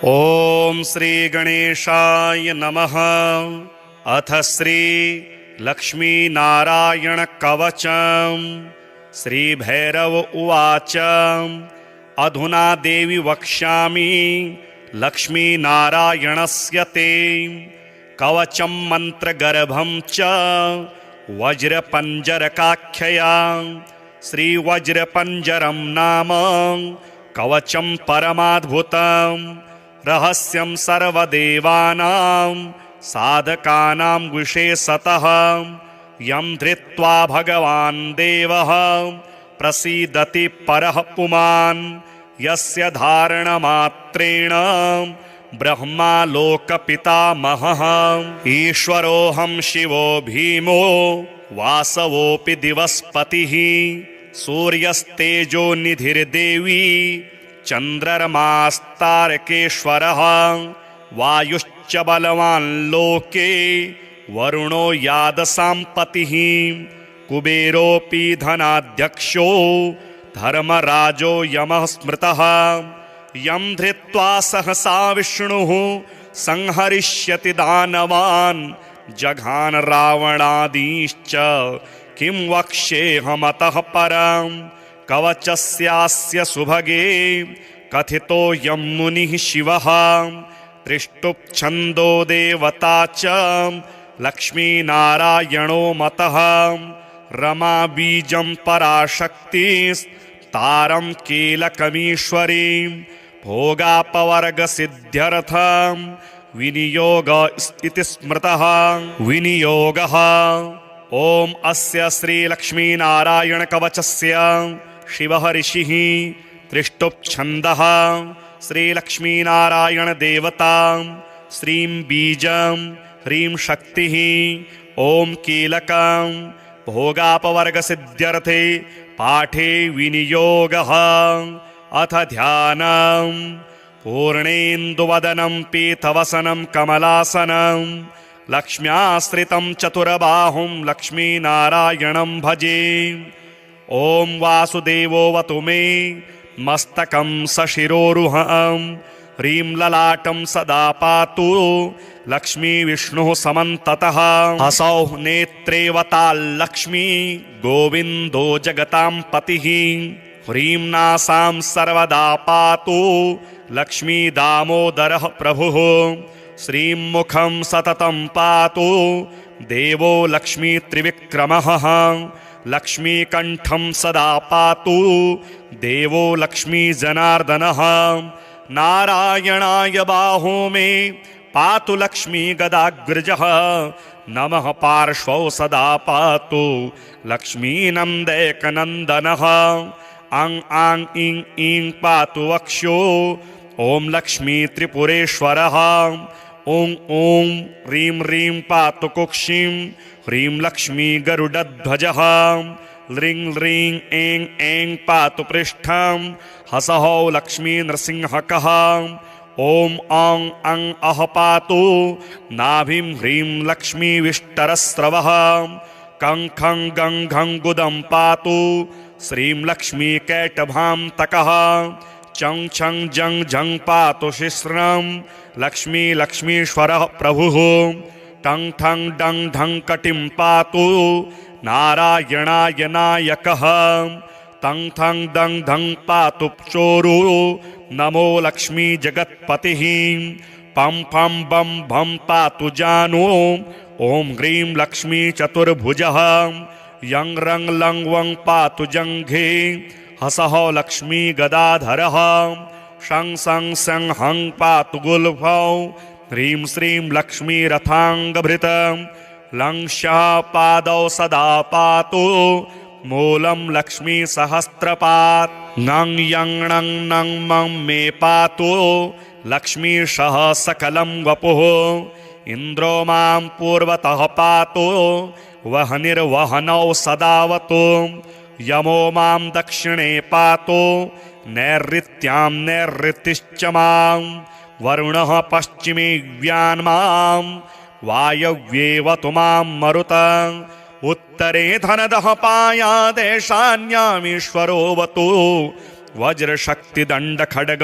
ओम श्री गणेशाय नमः। अथ श्री लक्ष्मी नारायण कवचम्। श्री भैरव उवाच अधुना देवी वक्ष्यामि लक्ष्मी नारायणस्य ते कवचं मंत्रगर्भं च वज्रपञ्जरकाख्यया। श्रीवज्रपञ्जरं नाम कवचं परमाद्भुतं रहस्यं सर्वदेवानां साधकानां विशेषतः यं धृत्वा भगवान् देवः प्रसीदति परः पुमान् यस्य धारणमात्रेण ब्रह्मा लोकपितामहः। ईश्वरोऽहं शिवो भीमो वासवोऽपि दिवस्पतिः सूर्यस्तेजो निधिर्देवी चन्द्रमास्तारकेश्वरः वायुश्च बलवान् लोके वरुणो यादसाम्पतिः कुबेरोऽपि धनाध्यक्षो धर्मराजो यमः स्मृतः यं धृत्वा सहसा विष्णुः संहरिष्यति दानवान् जघान रावणादीश्च किं वक्ष्येऽहमतः परं कवचस्यास्य सुभगे कथितो यं मुनिः शिवः त्रिष्टुप्छन्दो देवता च लक्ष्मीनारायणो मतः रमा बीजं पराशक्तिस्तारं कीलकमीश्वरीं भोगापवर्गसिद्ध्यर्थं विनियोग इति स्मृतः। विनियोगः ओम अस्य श्री लक्ष्मीनारायण कवचस्य शिवः ऋषिः त्रिष्टुप्छन्दः श्री लक्ष्मीनारायण देवता श्रीं बीजं ह्रीं शक्तिः ओम कीलकं भोगापवर्गसिद्ध्यर्थे पाठे विनियोगः। अथ ध्यानं पूर्णेन्दुवदनं पीतवसनं कमलासनं लक्ष्म्याश्रितं चतुरबाहुं लक्ष्मीनारायणं भजे। ओम वासुदेवोऽवतु मे मस्तकं सशिरोरुहं ह्रीं ललाटं सदा पातु लक्ष्मी विष्णुः समन्ततः। हसौ नेत्रेवताल्लक्ष्मी गोविन्दो जगतां पतिः ह्रीं नासां सर्वदा पातु लक्ष्मी दामोदरः प्रभुः। श्रीं मुखं सततं पातु देवो लक्ष्मी त्रिविक्रमः लक्ष्मीकण्ठं सदा पातु देवो लक्ष्मी जनार्दनः। नारायणाय बाहो मे पातु लक्ष्मी गदाग्रजः नमः पार्श्वौ सदा पातु लक्ष्मी नन्दैकनन्दनः। आं आं ईं ईं पातु वक्ष्यो ओम लक्ष्मी त्रिपुरेश्वरः। ओं ओं ह्रीं ह्रीं पातु कुक्षिं ह्रीं लक्ष्मी गरुडध्वजः। ह्रीं ह्रीं ऐं ऐं पातु पृष्ठं हसः लक्ष्मी नृसिंहकः। ओं औं अं अः पातु नाभिं ह्रीं लक्ष्मी विष्टरस्रवः। कं खं गं घं गुदं पातु श्रीं लक्ष्मी कैटभान्तकः। चं छं जं झं पातु शिश्रं लक्ष्मी लक्ष्मीश्वरः प्रभुः। टं ठं डं ढं कटिं पातु नारायणाय नायकः। तं ठं दं धं पातु चोरु नमो लक्ष्मी जगत्पतिः। पं फं बं भं पातु जानु ओम ह्रीं लक्ष्मी चतुर्भुजः। यं रं लं वं पातु जङ्घे हसः लक्ष्मी गदाधरः। शं सं सं हं पातु गुल्फौ ह्रीं श्रीं लक्ष्मी रथाङ्गभृतं। लं शः पादौ सदा पातु मूलं लक्ष्मी सहस्रपात्। ङं यं णं नं मं मे पातु लक्ष्मी शः सकलं वपुः। इन्द्रो मां पूर्वतः पातु वह्निर्वहनौ सदावतु। यमो मां दक्षिणे पातु नैऋत्यां नैऋतिश्च मां। वरुणः पश्चिमे व्यान्मां वायव्येवतु मां मरुतः। उत्तरे धनदः पायादेशान्यामीश्वरोऽवतु। वज्रशक्तिदण्डखड्ग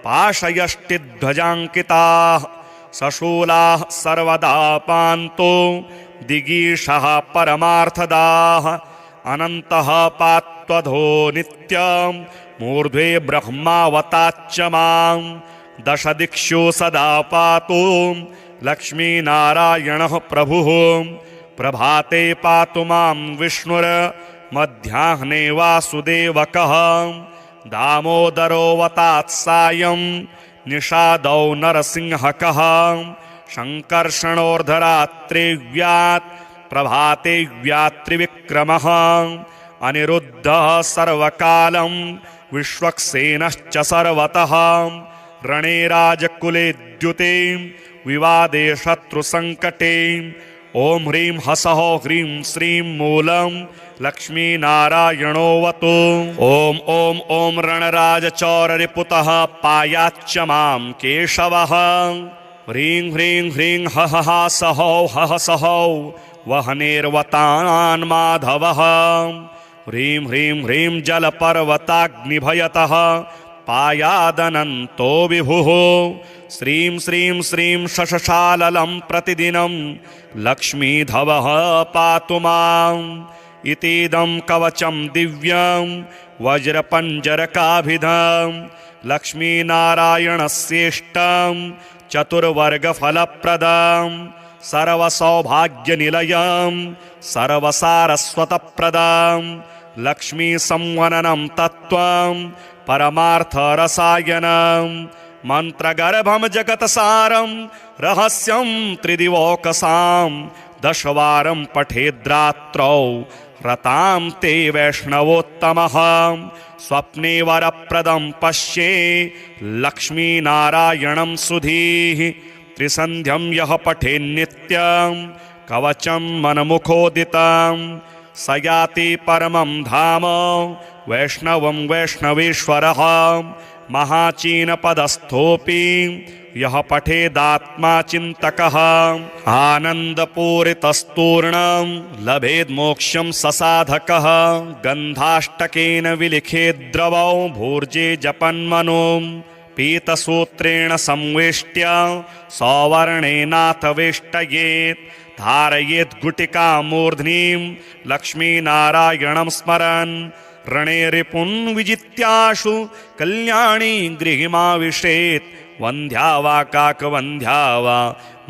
पाशयष्टिध्वजाङ्किताः सशूलाः सर्वदा पान्तो दिगीषः परमार्थदाः अनन्तः पात्वधो नित्यं मूर्ध्वे ब्रह्मावताच्च मां दश दिक्षु सदा पातु लक्ष्मीनारायणः प्रभुः प्रभाते पातु मां विष्णुर्मध्याह्ने वासुदेवकः दामोदरोऽवतात् सायं निषादौ नरसिंहकः शङ्कर्षणोर्धरात्रिव्यात् प्रभाते व्यात्रिविक्रमः अनिरुद्धः सर्वकालं विश्वक्सेनश्च सर्वतः रणे राजकुले द्युते विवादे शत्रुसङ्कटे ॐ ह्रीं हसः ह्रीं श्रीं मूलं लक्ष्मीनारायणोऽवतु ॐ ॐ ॐ रणराजचौररिपुतः पायाच्च मां केशवः ह्रीं ह्रीं ह्रीं हः सहौ हः सहौ वह्नेर्वतान् माधवः ह्रीं ह्रीं ह्रीं जलपर्वताग्निभयतः पायादनन्तो विभुः श्रीं श्रीं श्रीं शशशाललं प्रतिदिनं लक्ष्मीधवः पातु माम् इतीदं कवचं दिव्यं वज्रपञ्जरकाभिधं लक्ष्मीनारायणस्येष्टं चतुर्वर्गफलप्रदं सर्वसौभाग्यनिलयं सर्वसारस्वतप्रदं लक्ष्मीसंवननं तत्त्वं परमार्थरसायनं मन्त्रगर्भं जगत्सारं रहस्यं त्रिदिवोकसां दशवारं पठेद्रात्रौ रतां ते वैष्णवोत्तमः स्वप्ने वरप्रदं पश्ये लक्ष्मीनारायणं सुधीः त्रिसन्ध्यं यः पठेन्नित्यं कवचं मनमुखोदितं स याति परमं धाम वैष्णवं वैष्णवेश्वरः महाचीनपदस्थोऽपि यः पठेदात्मा चिन्तकः आनन्दपूरितस्तूर्णं लभेद्मोक्षं ससाधकः गन्धाष्टकेन विलिखेद्द्रवौ भूर्जे जपन्मनो पीतसूत्रेण संवेष्ट्य सौवर्णेनाथ वेष्टयेत् धारयेत् गुटिका मूर्ध्निं लक्ष्मीनारायणं स्मरन् रणे रिपुन् विजित्याशु कल्याणी गृहिमाविशेत् वन्ध्या वा काकवन्ध्या वा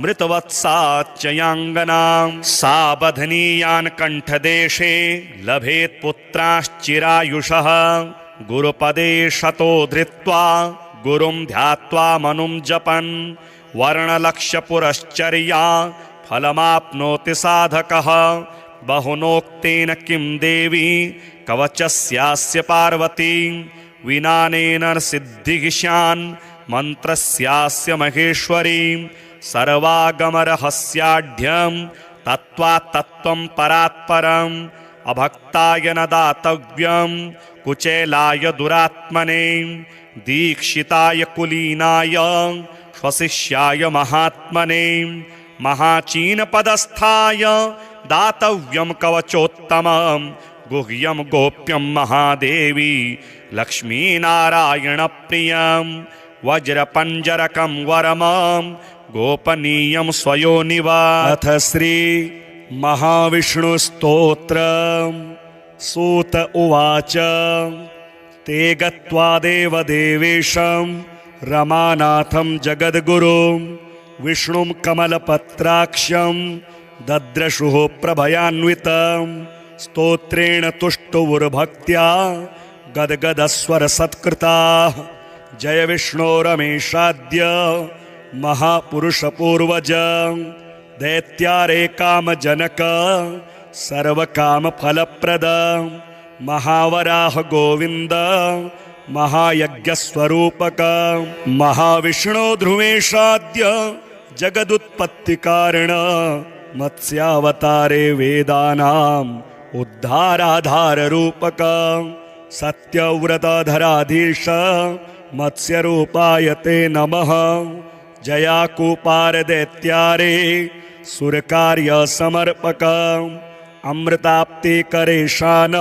मृतवत्साच्चयाङ्गनां सा बध्नीयान् कण्ठदेशे लभेत् पुत्राश्चिरायुषः गुरुपदे शतो धृत्वा गुरुं ध्यात्वा मनुं जपन् वर्णलक्ष्यपुरश्चर्या फलमाप्नोति साधकः बहुनोक्तेन किं देवी कवचस्यास्य पार्वती विनानेन सिद्धिः स्यान् मन्त्रस्यास्य महेश्वरी सर्वागमरहस्याढ्यं तत्त्वात् तत्त्वं परात्परम् अभक्ताय न दातव्यं कुचेलाय दुरात्मने दीक्षिताय कुलीनाय स्वशिष्याय महात्मने महाचीनपदस्थाय दातव्यं कवचोत्तमं गुह्यं गोप्यं महादेवी लक्ष्मीनारायणप्रियं वज्रपञ्जरकं वरमं गोपनीयं स्वयोनिवा अथ श्री महाविष्णुस्तोत्रम् सूत उवाच ते गत्वा देवदेवेशं रमानाथं जगद्गुरुं विष्णुं कमलपत्राक्षं दद्रशुः प्रभयान्वितं स्तोत्रेण तुष्टुवुर्भक्त्या गद्गदस्वरसत्कृताः जय विष्णो रमेशाद्य महापुरुषपूर्वज दैत्यारे कामजनक सर्वकामफलप्रद महावराह गोविन्द महायज्ञस्वरूपक महाविष्णो ध्रुवेशाद्य जगदुत्पत्तिकारण मत्स्यावतारे वेदानाम् उद्धाराधाररूपक सत्यव्रतधराधीश मत्स्यरूपाय ते नमः जयाकूपारदैत्यारे सुरकार्यसमर्पक अमृताप्तिकरेशान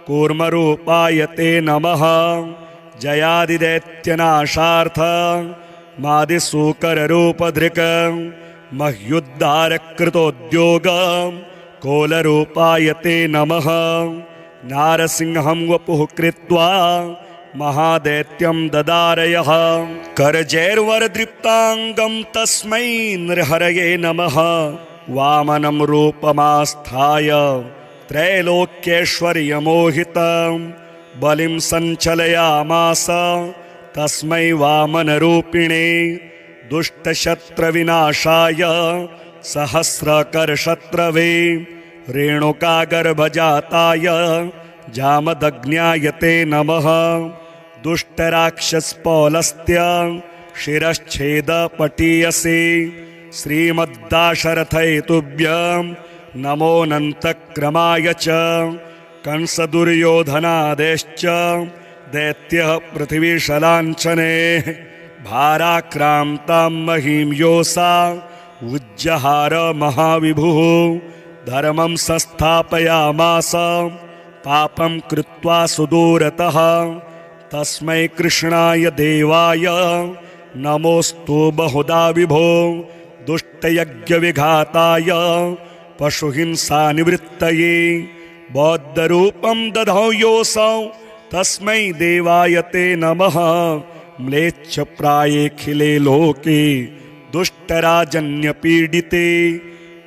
कूर्मरूपाय ते नमः जयादिदैत्यनाशार्थ मादिसूकररूपधृक् मह्युद्धारकृतोद्योग कोलरूपाय ते नमः। नारसिंहं वपुः कृत्वा महादैत्यं ददारयः करजैर्वरदृप्ताङ्गं तस्मै नृहरये नमः। वामनं रूपमास्थाय त्रैलोक्यैश्वर्यमोहितं बलिं सञ्चलयामास तस्मै वामनरूपिणे। दुष्टशत्रविनाशाय सहस्रकरशत्रवे रेणुकागर्भजाताय जामदग्न्याय ते नमः। दुष्टराक्षसपौलस्त्य शिरश्छेदपटीयसे श्रीमद्दाशरथैतुभ्यं नमोऽनन्तक्रमाय च। कंसदुर्योधनादेश्च दैत्यः पृथिवीशलाञ्छने भाराक्रान्तां महीं योषा उज्जहार महाविभुः। धर्मं संस्थापयामास पापं कृत्वा सुदूरतः तस्मै कृष्णाय देवाय नमोऽस्तु बहुधा विभो। दुष्टयज्ञविघाताय पशुहिंसानिवृत्तये बौद्धरूपं दधौ योऽसौ तस्मै देवाय ते नमः। म्लेच्छप्रायेऽखिले लोके दुष्टराजन्यपीडिते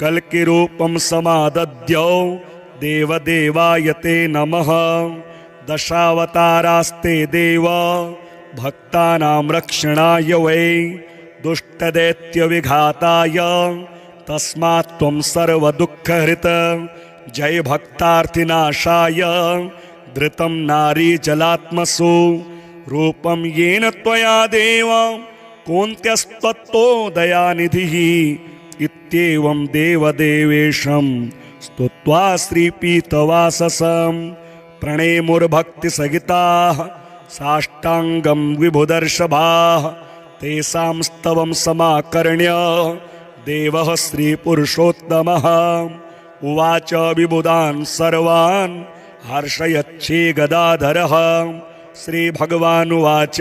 कल्किरूपं समादद्यौ देवदेवाय ते नमः। दशावतारास्ते देव भक्तानां रक्षणाय वै दुष्टदैत्यविघाताय तस्मात् त्वं सर्वदुःखहृत। जय भक्तार्थिनाशाय धृतं नारीजलात्मसु रूपं येन त्वया देव कोऽन्त्यस्त्वत्तो दयानिधिः। इत्येवं देवदेवेशं स्तुत्वा श्रीपीतवाससं प्रणेमुर्भक्तिसहिताः साष्टाङ्गं विभुदर्शभाः। तेषां स्तवं समाकर्ण्य देवः श्रीपुरुषोत्तमः उवाच विबुधान् सर्वान् हर्षयच्छे गदाधरः। श्रीभगवानुवाच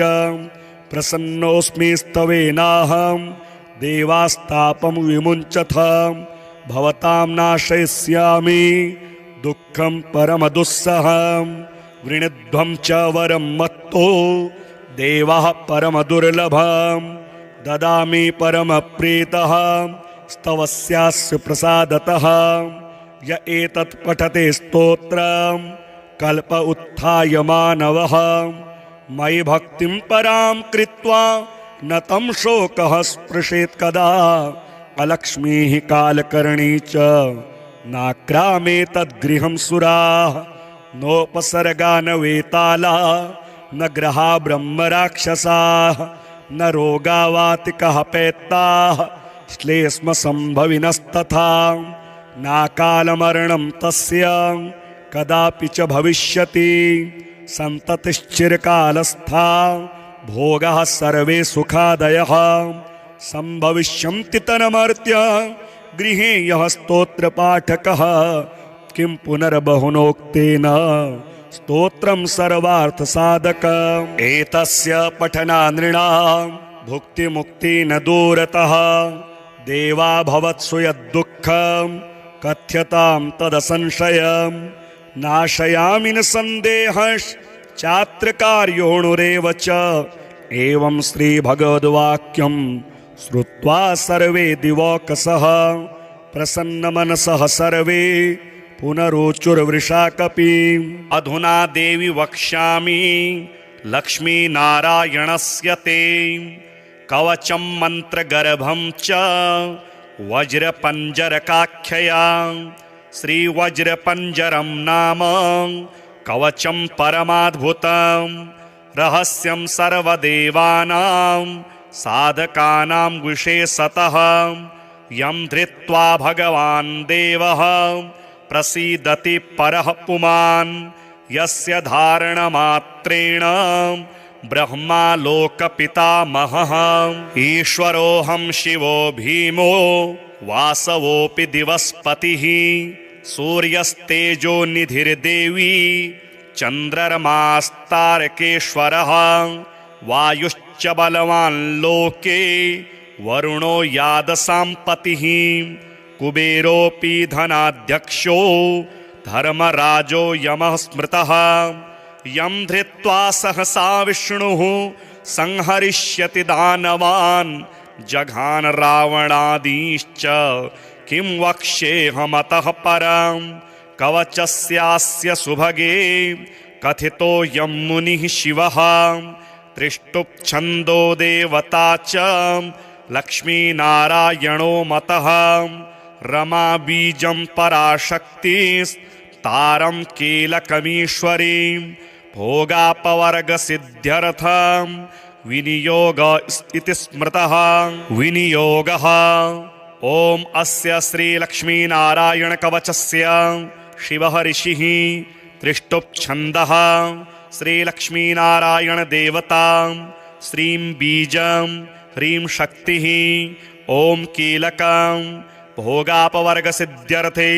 प्रसन्नोऽस्मि स्तवेनाहं देवास्तापं विमुञ्चथ भवतां नाशयिष्यामि दुःखं परमदुस्सहं। वृणध्वं च वरं मत्तो देवः परमदुर्लभं ददामि परमप्रीतः स्तवस्यास्य प्रसादतः। य एतत् पठते स्तोत्रं कल्प उत्थाय मानवः मयि भक्तिं परां कृत्वा न तं शोकः स्पृशेत् कदा। अलक्ष्मीः कालकर्णी च नाक्रामे तद्गृहं सुराः नोपसर्गा न वेताला न ग्रहा ब्रह्मराक्षसाः न रोगावातिकः पैत्ताः श्लेष्मसम्भविनस्तथा। नाकालमरणं तस्य कदापि च भविष्यति सन्ततिश्चिरकालस्था भोगाः सर्वे सुखादयः। सम्भविष्यन्ति तन्मर्त्य गृहे यः स्तोत्रपाठकः किं पुनर्बहुनोक्तेन स्तोत्रं सर्वार्थसाधकम्। एतस्य पठनानृणां भुक्तिमुक्ति न दूरतः देवा भवत्सु यद्दुःखं कथ्यतां तदसंशयम्। नाशयामि न सन्देहश्चात्रकार्योऽणुरेव च। एवं श्रीभगवद्वाक्यं श्रुत्वा सर्वे दिवौकसः प्रसन्नमनसः सर्वे पुनरोचुर्वृषा कपिम्। अधुना देवी वक्ष्यामि लक्ष्मीनारायणस्य ते कवचं मन्त्रगर्भं च वज्रपञ्जरकाख्यया। श्रीवज्रपञ्जरं नाम कवचं परमाद्भुतं रहस्यं सर्वदेवानां साधकानां विशेषतः। यं धृत्वा भगवान् देवः प्रसीदति परः पुमान् यस्य धारणमात्रेण ब्रह्मा लोकपितामहः। ईश्वरोऽहं शिवो भीमो वासवोऽपि दिवस्पतिः सूर्यस्तेजो निधिर्देवी चन्द्रमास्तारकेश्वरः वायुश्च बलवान् लोके वरुणो यादसाम्पतिः कुबेरोऽपि धनाध्यक्षो धर्मराजो यमः स्मृतः यं धृत्वा सहसा विष्णुः संहरिष्यति दानवान् जघान रावणादीश्च किं वक्ष्येऽहमतः परं कवचस्यास्य सुभगे कथितोऽयं मुनिः शिवः त्रिष्टुप्छन्दो देवता च लक्ष्मीनारायणो मतः रमा बीजं पराशक्तिस्तारं कीलकमीश्वरीं भोगापवर्गसिद्ध्यर्थं विनियोग इति स्मृतः विनियोगः। ॐ अस्य श्रीलक्ष्मीनारायणकवचस्य शिवः ऋषिः त्रिष्टुप्छन्दः श्रीलक्ष्मीनारायणदेवता श्रीं बीजं ह्रीं शक्तिः ॐ कीलकं भोगापवर्गसिद्ध्यर्थे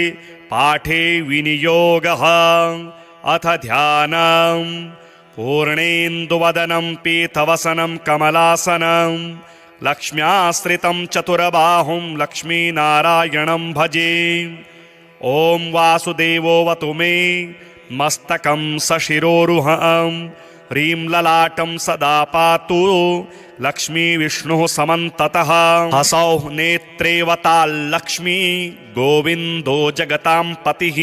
पाठे विनियोगः। अथ ध्यानं पूर्णेन्दुवदनं पीतवसनं कमलासनं लक्ष्म्याश्रितं चतुरबाहुं लक्ष्मीनारायणं भजे। ॐ वासुदेवोऽवतु मे मस्तकं सशिरोरुहं ह्रीं ललाटं सदा पातु लक्ष्मीविष्णुः समन्ततः हसौ नेत्रेवताल्लक्ष्मी गोविन्दो जगतां पतिः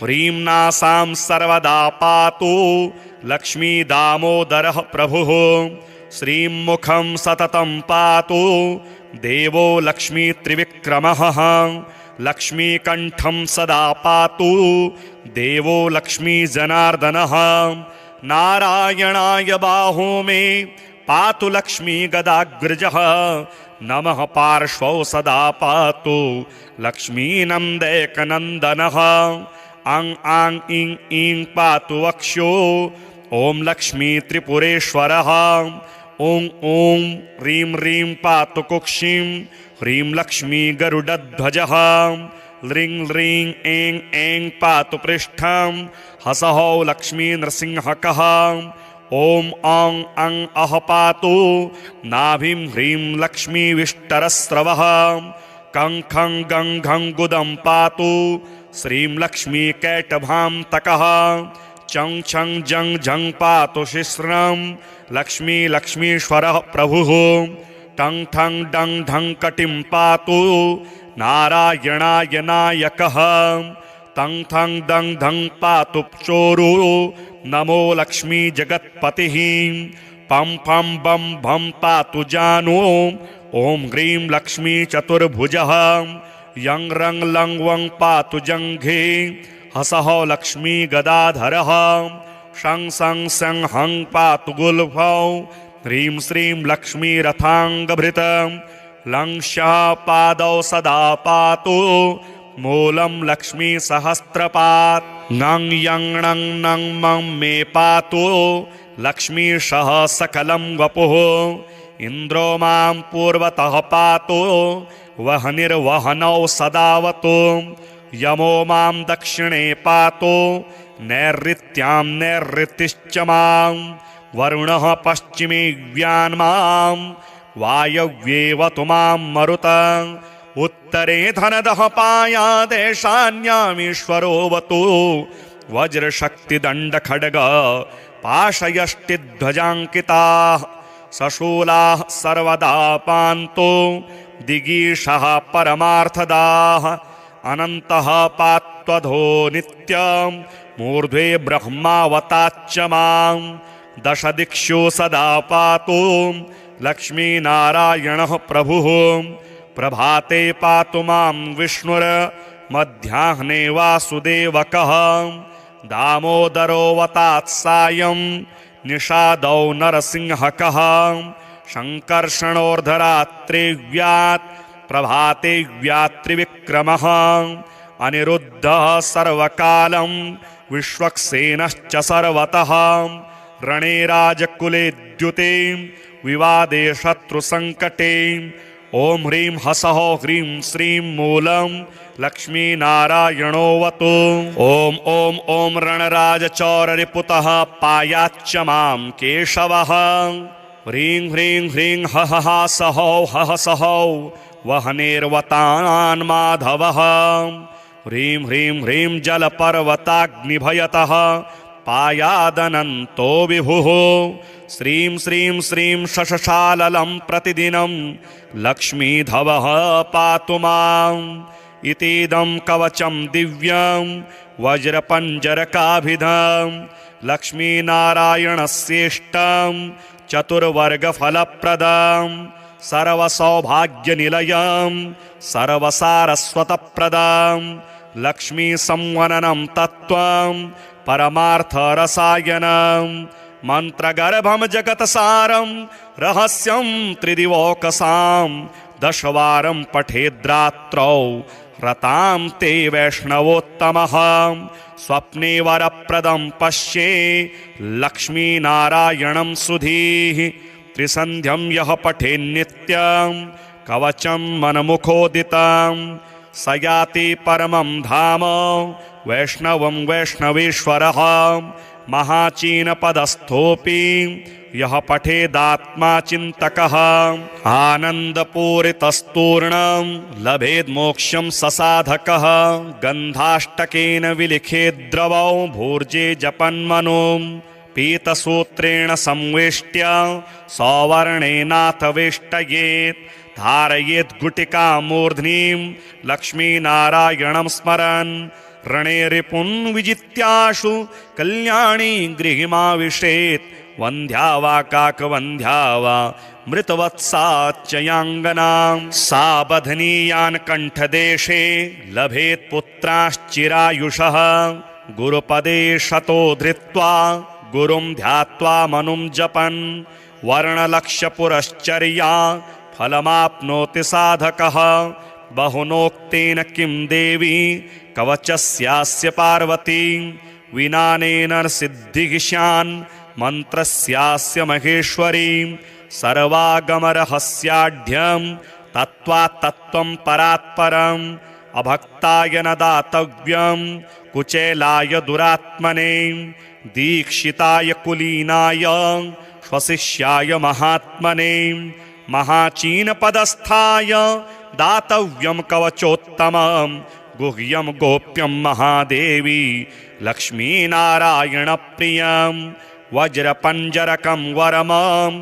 ह्रीं नासां सर्वदा पातु लक्ष्मीदामोदरः प्रभुः श्रीं मुखं सततं पातु देवो लक्ष्मीत्रिविक्रमः लक्ष्मीकण्ठं सदा पातु देवो लक्ष्मीजनार्दनः नारायणाय बाहो मे पातु लक्ष्मीगदाग्रजः नमः पार्श्वौ सदा पातु लक्ष्मीनन्दैकनन्दनः आं आं इं ईं पातु वक्ष्यो ॐ लक्ष्मीत्रिपुरेश्वरः ॐ ॐ ह्रीं ह्रीं पातु कुक्षिं ह्रीं लक्ष्मीगरुडध्वजः ह्रीं ह्रीं ऐं ऐं पातु पृष्ठं हसहौ लक्ष्मीनृसिंहकः ॐ औं अं अः पातु नाभिं ह्रीं लक्ष्मीविष्टरस्रवः कं खं गं घं गुदं पातु श्रीं लक्ष्मीकैटभान्तकः चं छं जं झं पातु शिश्रं लक्ष्मी लक्ष्मीश्वरः प्रभुः टं ठं डं ढं कटिं पातु नारायणाय नायकः तं ठं दं धं पातु चोरु नमो लक्ष्मी जगत्पतिः पं फं बं भं पातु जानु ॐ ह्रीं लक्ष्मी चतुर्भुजः यं रं लं वं पातु जङ्घे हसः लक्ष्मी गदाधरः शं सं सं हं पातु गुल्फौ ह्रीं श्रीं लक्ष्मीरथाङ्गभृतं लं शः पादौ सदा पातु मूलं लक्ष्मीसहस्रपात् ङं यं णं नं मं मे पातु लक्ष्मीशः सकलं वपुः इन्द्रो मां पूर्वतः पातु वह्निर्वहनौ सदावतु यमो मां दक्षिणे पातु नैऋत्यां नैऋतिश्च मां वरुणः पश्चिमे व्यान्मां वायव्येवतु मां मरुत उत्तरे धनदः पायादेशान्यामीश्वरोऽवतु वज्रशक्तिदण्डखड्ग पाशयष्टिध्वजाङ्किताः सशूलाः सर्वदा पान्तु दिगीषः परमार्थदाः अनन्तः पात्वधो नित्यं मूर्ध्वे ब्रह्मावताच्च मां दशदिक्षु सदा पातु लक्ष्मीनारायणः प्रभुः प्रभाते पातु मां विष्णुर्मध्याह्ने वासुदेवकः दामोदरोऽवतात् सायं निषादौ नरसिंहकः शङ्कर्षणोर्धरात्रिव्यात् प्रभाते व्यात्रिविक्रमः अनिरुद्धः सर्वकालं विश्वक्सेनश्च सर्वतः रणे राजकुले द्युते विवादे शत्रुसङ्कटे ॐ ह्रीं हसः ह्रीं श्रीं मूलं लक्ष्मीनारायणोऽवतु। ॐ ॐ ॐ रणराजचौररिपुतः पायाच्च मां केशवः। ह्रीं ह्रीं ह्रीं हः सहौ हः सहौ वह्निर्वतान् माधवः। ह्रीं ह्रीं ह्रीं जलपर्वताग्निभयतः पायादनन्तो विभुः। श्रीं श्रीं श्रीं शशशाललं प्रतिदिनं लक्ष्मीधवः पातु माम्। इतीदं कवचं दिव्यं वज्रपञ्जरकाभिधं लक्ष्मीनारायणस्येष्टं चतुर्वर्गफलप्रदं सर्वसौभाग्यनिलयं सर्वसारस्वतप्रदं लक्ष्मीसंवननं तत्त्वं परमार्थरसायनं मन्त्रगर्भं जगत्सारं रहस्यं त्रिदिवोकसां दशवारं पठेद्रात्रौ रतां ते वैष्णवोत्तमः। स्वप्ने वरप्रदं पश्ये लक्ष्मीनारायणं सुधीः। त्रिसन्ध्यं यः पठेन्नित्यं कवचं मनमुखोदितं स याति परमं धाम वैष्णवं वैष्णवेश्वरः। महाचीनपदस्थोऽपि यः पठेदात्मा चिन्तकः आनन्दपूरितस्तूर्णं लभेद्मोक्षं ससाधकः। गन्धाष्टकेन विलिखेद्द्रवौ भूर्जे जपन्मनुं पीतसूत्रेण संवेष्ट्य सौवर्णेनाथ वेष्टयेत्। धारयेत् गुटिका मूर्ध्निं लक्ष्मीनारायणं स्मरन् रणे रिपुन् विजित्याशु कल्याणी गृहिमाविशेत्। वन्ध्या वा काकवन्ध्या वा मृतवत्साच्चयाङ्गनां सा बध्नीयान् कण्ठदेशे लभेत् पुत्राश्चिरायुषः। गुरुपदे शतो धृत्वा गुरुं ध्यात्वा मनुं जपन् वर्णलक्ष्यपुरश्चर्या फलमाप्नोति साधकः। बहुनोक्तेन किं देवी कवचस्यास्य पार्वती विनानेन सिद्धिः स्यान् मन्त्रस्यास्य महेश्वरी। सर्वागमरहस्याढ्यं तत्त्वात् तत्त्वं परात्परम् अभक्ताय न दातव्यं कुचेलाय दुरात्मने दीक्षिताय कुलीनाय स्वशिष्याय महात्मने महाचीनपदस्थाय दातव्यं कवचोत्तमं गुह्यं गोप्यं महादेवी लक्ष्मीनारायणप्रियं वज्रपञ्जरकं वरमं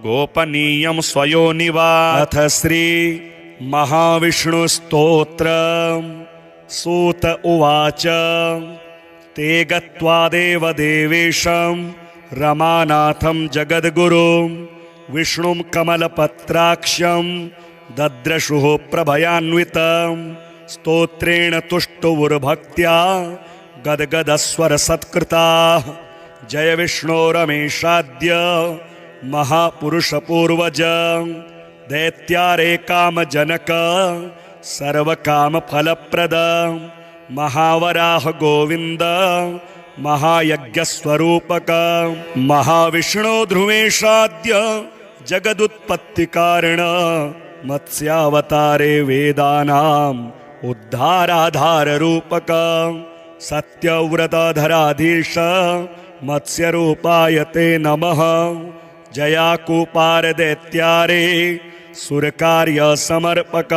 गोपनीयं स्वयोनिवा। अथ श्री महाविष्णुस्तोत्रम्। सूत उवाच ते गत्वा देवदेवेशं रमानाथं जगद्गुरुं विष्णुं कमलपत्राक्षं दद्रशुः प्रभयान्वितं स्तोत्रेण तुष्टुवुर्भक्त्या गद्गदस्वरसत्कृताः। जय विष्णो रमेशाद्य महापुरुषपूर्वज दैत्यारे कामजनक सर्वकामफलप्रद महावराह गोविन्द महायज्ञस्वरूपक महाविष्णो ध्रुवेशाद्य जगदुत्पत्तिकारण मत्स्यावतारे वेदानाम् उद्धाराधाररूपक सत्यव्रतधराधीश मत्स्यरूपाय ते नमः। जयाकूपारदैत्यारे सुरकार्यसमर्पक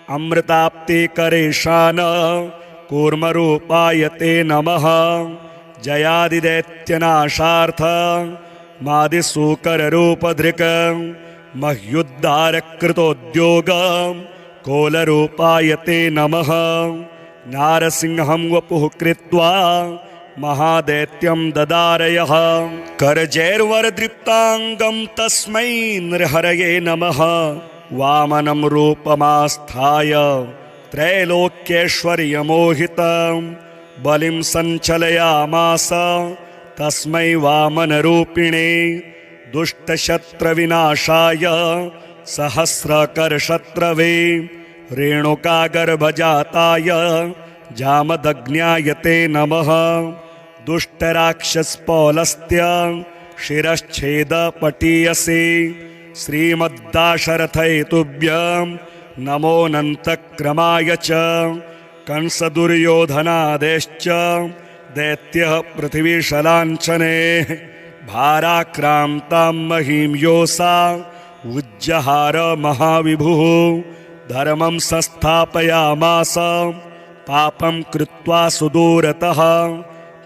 अमृताप्तिकरेशान कूर्मरूपाय ते नमः। जयादिदैत्यनाशार्थ मादिसूकररूपधृक मह्युद्धारकृतोद्योग कोलरूपाय ते नमः। नारसिंहं वपुः कृत्वा महादैत्यं ददारयः करजैर्वरदृप्ताङ्गं तस्मै नृहरये नमः। वामनं रूपमास्थाय त्रैलोक्यैश्वर्यमोहितं बलिं सञ्चलयामास तस्मै वामनरूपिणे। दुष्टशत्रविनाशाय सहस्रकरशत्रवे रेणुकागर्भजाताय जामदग्न्याय ते नमः। दुष्टराक्षसपौलस्त्य शिरश्छेदपटीयसे श्रीमद्दाशरथये तुभ्यं नमोऽनन्तक्रमाय च। कंसदुर्योधनादेश्च दैत्यः पृथिवीशलाञ्छने भाराक्रान्तां महीं योऽसा उज्जहार महाविभुः। धर्मं संस्थापयामास पापं कृत्वा सुदूरतः।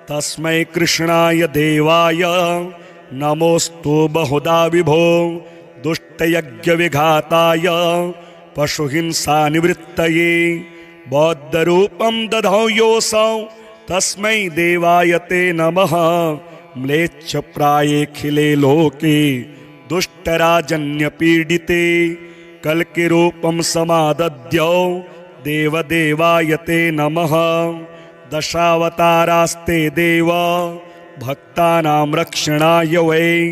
तस्मै कृष्णाय देवाय नमोऽस्तु बहुधा विभो। दुष्टयज्ञविघाताय पशुहिंसानिवृत्तये बौद्धरूपं दधौ योऽसौ तस्मै देवाय ते नमः। म्लेच्छप्रायेऽखिले लोके दुष्टराजन्यपीडिते कल्किरूपं समादद्यौ देवदेवाय ते नमः। दशावतारास्ते देव भक्तानां रक्षणाय वै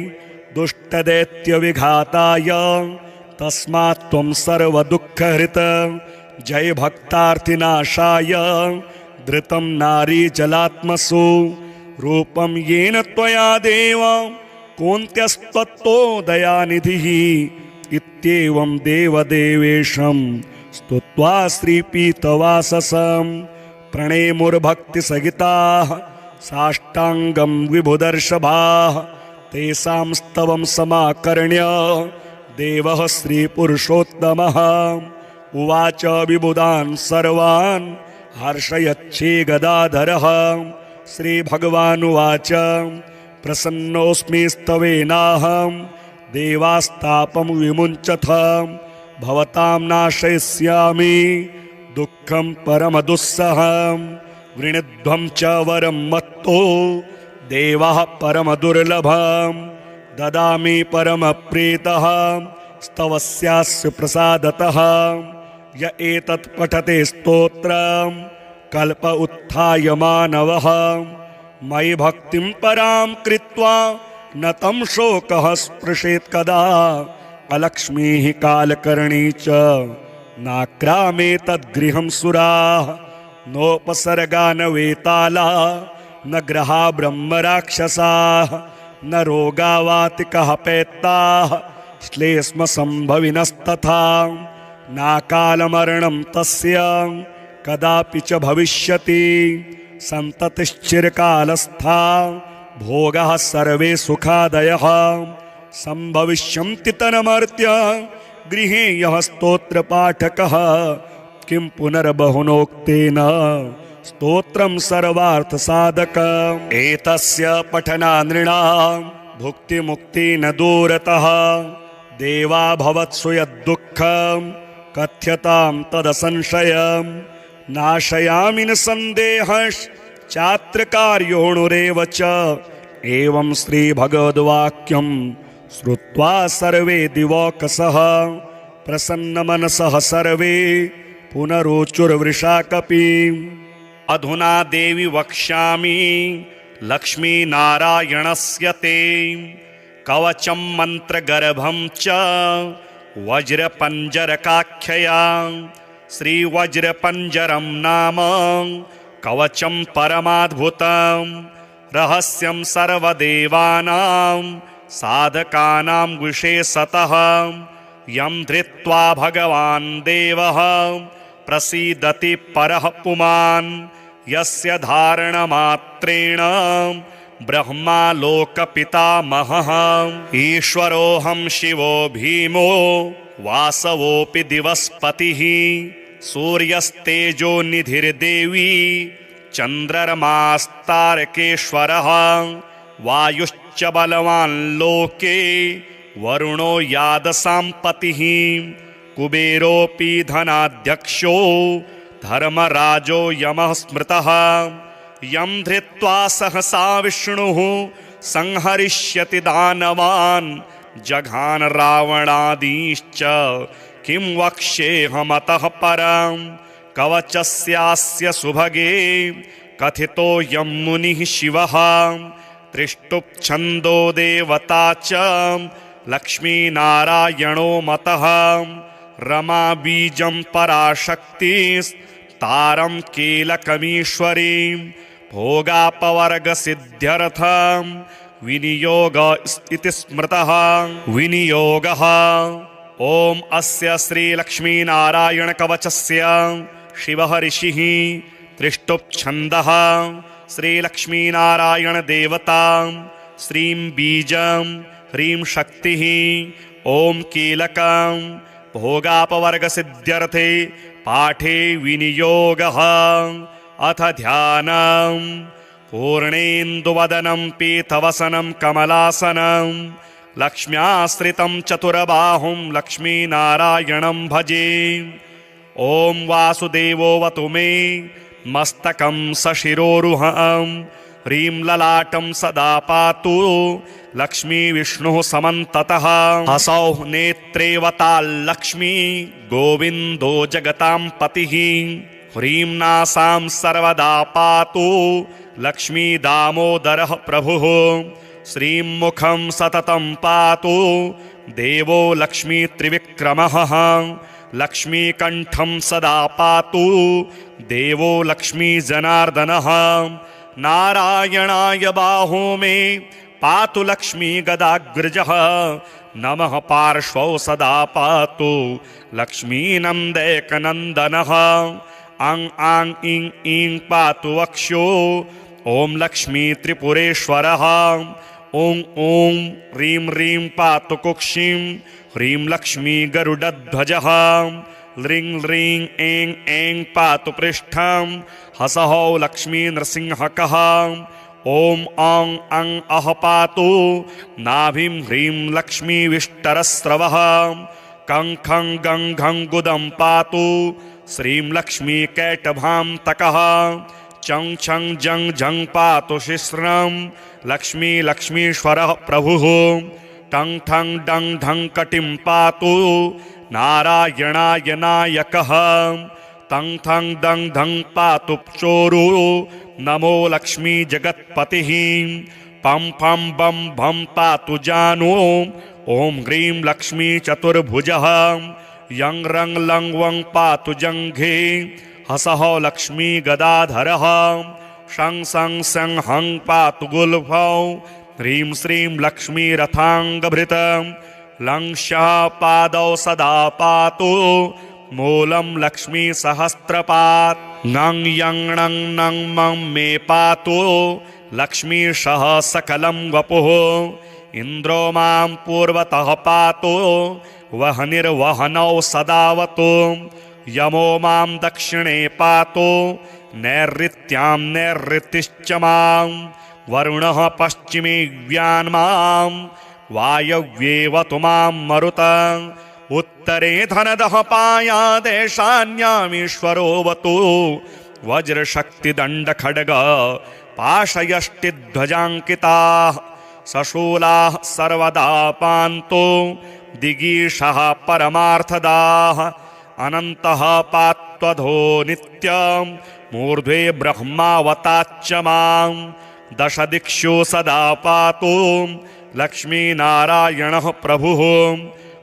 दुष्टदैत्यविघाताय तस्मात् त्वं सर्वदुःखहृत। जय भक्तार्थिनाशाय धृतं नारीजलात्मसु। रूपं येन त्वया देव कोऽन्त्यस्त्वत्तो दयानिधिः। इत्येवं देवदेवेशं स्तुत्वा श्रीपीतवाससं प्रणेमुर्भक्तिसहिताः साष्टाङ्गं विभुदर्शभाः। तेषां स्तवं समाकर्ण्य देवः श्रीपुरुषोत्तमः उवाच विबुधान् सर्वान् हर्षयच्छे गदाधरः। श्रीभगवानुवाच प्रसन्नोऽस्मि स्तवेनाहं देवास्तापं विमुञ्चथ। भवतां नाशयिष्यामि दुःखं परमदुस्सहं। वृणध्वं च वरं मत्तो देवः परमदुर्लभं। ददामि परमप्रीतः स्तवस्यास्य प्रसादतः। य एतत् पठते स्तोत्रं कल्प उत्थाय मानवः। मयि भक्तिं परां कृत्वा न तं शोकः स्पृशेत् कदा। अलक्ष्मीः कालकर्णी च नाक्रामे तद्गृहं सुराः। नोपसर्गा न वेताला न ग्रहा ब्रह्मराक्षसाः। न रोगा वातिकः पैत्ताः श्लेष्मसम्भविनस्तथा। नाकालमरणं तस्य कदापि च भविष्यति। सन्ततिश्चिरकालस्था भोगाः सर्वे सुखादयः। सम्भविष्यन्ति तन्मर्त्य गृहे यः स्तोत्रपाठकः। किं पुनर्बहुनोक्तेन स्तोत्रं सर्वार्थसाधकम्। एतस्य पठनानृणां भुक्तिमुक्ति न दूरतः। देवा भवत्सु यद्दुःखं कथ्यतां तदसंशयम्। नाशयामि न सन्देहश्चात्रकार्योऽणुरेव च। एवं श्रीभगवद्वाक्यं श्रुत्वा सर्वे दिवौकसः प्रसन्नमनसः सर्वे पुनरोचुर्वृषाकपिम्। अधुना देवी वक्ष्यामि लक्ष्मीनारायणस्य ते कवचं मन्त्रगर्भं च वज्रपञ्जरकाख्यया। श्रीवज्रपञ्जरं नाम कवचं परमाद्भुतं। रहस्यं सर्वदेवानां साधकानां विशेषतः। यं धृत्वा भगवान् देवः प्रसीदति परः पुमान्। यस्य धारणमात्रेण ब्रह्मा लोकपितामहः। ईश्वरोऽहं शिवो भीमो वासवोऽपि दिवस्पतिः। सूर्यस्तेजो निधिर्देवी चन्द्रमास्तारकेश्वरः। वायुश्च बलवान् लोके वरुणो यादसाम्पतिः। कुबेरोऽपि धनाध्यक्षो धर्मराजो यमः स्मृतः। यं धृत्वा सहसा विष्णुः संहरिष्यति दानवान्। जघान रावणादीश्च किं वक्ष्येऽहमतः परं। कवचस्यास्य सुभगे कथितो यं मुनिः शिवः। त्रिष्टुप्छन्दो देवता च लक्ष्मीनारायणो मतः। रमा बीजं पराशक्तिस्तारं कीलकमीश्वरीं। भोगापवर्गसिद्ध्यर्थं विनियोग इति स्मृतः विनियोगः। ॐ अस्य श्रीलक्ष्मीनारायणकवचस्य शिवः ऋषिः त्रिष्टुप्छन्दः श्रीलक्ष्मीनारायणदेवता श्रीं बीजं ह्रीं शक्तिः ॐ कीलकं भोगापवर्गसिद्ध्यर्थे पाठे विनियोगः। अथ ध्यानं पूर्णेन्दुवदनं पीतवसनं कमलासनं लक्ष्म्याश्रितं चतुरबाहुं लक्ष्मीनारायणं भजे। ॐ वासुदेवोऽवतु मे मस्तकं सशिरोरुहं ह्रीं ललाटं सदा पातु लक्ष्मीविष्णुः समन्ततः। हसौ नेत्रेवताल्लक्ष्मी गोविन्दो जगतां पतिः ह्रीं नासां सर्वदा पातु लक्ष्मी दामोदरः प्रभुः। श्रीं मुखं सततं पातु देवो लक्ष्मी त्रिविक्रमः लक्ष्मीकण्ठं सदा पातु देवो लक्ष्मी जनार्दनः। नारायणाय बाहो मे पातु लक्ष्मी गदाग्रजः नमः पार्श्वौ सदा पातु लक्ष्मीनन्दैकनन्दनः। आं आं ईं ईं पातु वक्षो ॐ लक्ष्मी त्रिपुरेश्वरः। ॐ ॐ ह्रीं ह्रीं पातु कुक्षिं ह्रीं लक्ष्मी गरुडध्वजः। ह्रीं ह्रीं ऐं ऐं पातु पृष्ठं हसः लक्ष्मी नृसिंहकः। ॐ औं अं अः पातु नाभिं ह्रीं लक्ष्मी विष्टरस्रवः। कं खं गं घं गुदं पातु श्रीं लक्ष्मी कैटभान्तकः। चं छं जं झं पातु शिश्रं लक्ष्मी लक्ष्मीश्वरः प्रभुः। टं ठं डं ढं कटिं पातु नारायणाय नायकः। तं थं दं धं पातु चोरु नमो लक्ष्मी जगत्पतिः। पं फं बं भं पातु जानु ॐ ह्रीं लक्ष्मी चतुर्भुजः। यं रं लं वं पातु जङ्घे हसः लक्ष्मी गदाधरः। शं सं सं हं पातु गुल्फौ ह्रीं श्रीं लक्ष्मी रथाङ्गभृतं। लं शः पादौ सदा पातु मूलं लक्ष्मी सहस्रपात्। ङं यं णं नं मं मे पातु लक्ष्मी शः सकलं वपुः। इन्द्रो मां पूर्वतः पातु वह्निर्वहनौ सदावतु। यमो मां दक्षिणे पातु नैऋत्यां नैऋतिश्च मां। वरुणः पश्चिमे व्यान्मां वायव्येवतु मां मरुत। उत्तरे धनदः पायादेशान्यामीश्वरोऽवतु। वज्रशक्तिदण्डखड्ग पाशयष्टिध्वजाङ्किताः सशूलाः सर्वदा पान्तु दिगीषः परमार्थदाः। अनन्तः पात्वधो नित्यं मूर्ध्वे ब्रह्मावताच्च मां। दशदिक्षु सदा पातु लक्ष्मीनारायणः प्रभुः।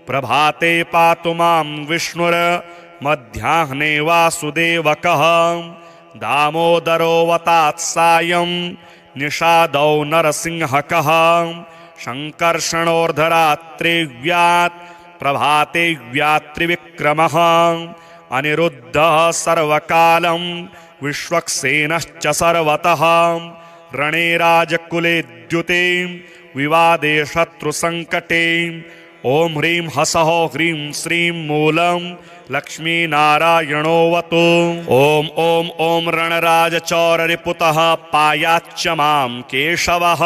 प्रभाते पातु मां विष्णुर्मध्याह्ने वासुदेवकः। दामोदरोऽवतात् सायं निषादौ नरसिंहकः। शङ्कर्षणोर्धरात्रिव्यात् प्रभाते व्यात्रिविक्रमः। अनिरुद्धः सर्वकालं विश्वक्सेनश्च सर्वतः। रणे राजकुले द्युते विवादे शत्रुसङ्कटे। ॐ ह्रीं हसः ह्रीं श्रीं मूलं लक्ष्मीनारायणोऽवतु। ॐ ॐ ॐ रणराजचौररिपुतः पायाच्च मां केशवः।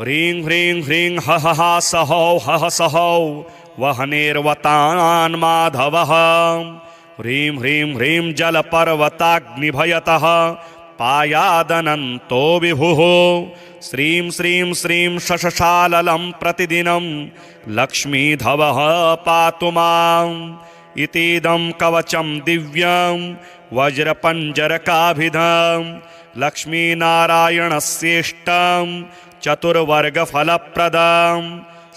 ह्रीं ह्रीं ह्रीं हः सहौ हः सहौ वह्निर्वतान् माधवः। ह्रीं ह्रीं ह्रीं जलपर्वताग्निभयतः पायादनन्तो विभुः। श्रीं श्रीं श्रीं शशशाललं प्रतिदिनं लक्ष्मीधवः पातु माम्। इतीदं कवचं दिव्यं वज्रपञ्जरकाभिधं लक्ष्मीनारायणस्येष्टं चतुर्वर्गफलप्रदं